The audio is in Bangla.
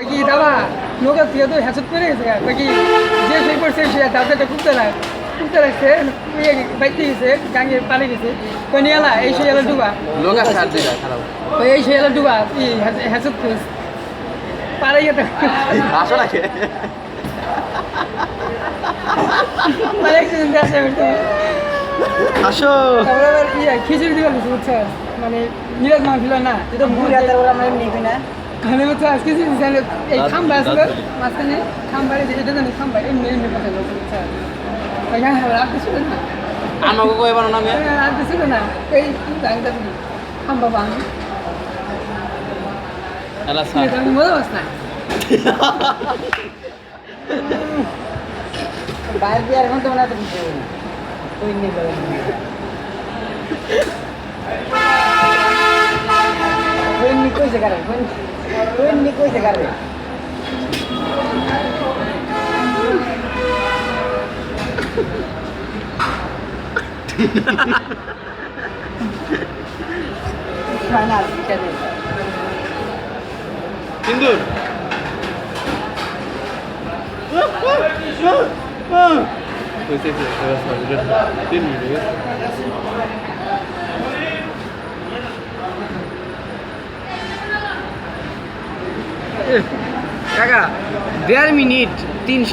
কি দাদা নৌকা থেকে তো হ্যাঁচত করে গেছে কি যে সেই করছে সে দাদাটা কুকতে রাখছে বাইতে গেছে গাঙ্গে পালে গেছে তো নিয়ে এলা এই সেই এলা ডুবা লোকা সার দিলা খারাপ তো এই সেই এলা ডুবা হ্যাঁচত করেছে পারে গেছে আসো নাকি মানে অ্যাক্সিডেন্ট আসে আসো তারপরে আবার খিচুড়ি দিবার গেছে বুঝছো মানে নিরাজ মা ছিল না এটা ঘুরে হাতে ওরা আমরা এমনি কই না খানে বুঝছো আজকে এই খাম্বা আসলো মাঝখানে খাম্বারে এটা জানি খাম্বা এমনি এমনি কথা বলছে বুঝছো ওইখানে রাখতে ছিল না আমাকে কই বানো না রাখতে ছিল না এই গানটা খাম্বা বাং এলা সার আমি মজা পাস না বাইরে দিয়ে আর এখন তো মনে হয় কিছু কই নেই বলে কই নি কই জায়গা রে কই নি কই জায়গা রে ফাইনাল কেন সিন্দুর কইছে যে এবার 3 মিনিট কাকা 1.5 মিনিট 3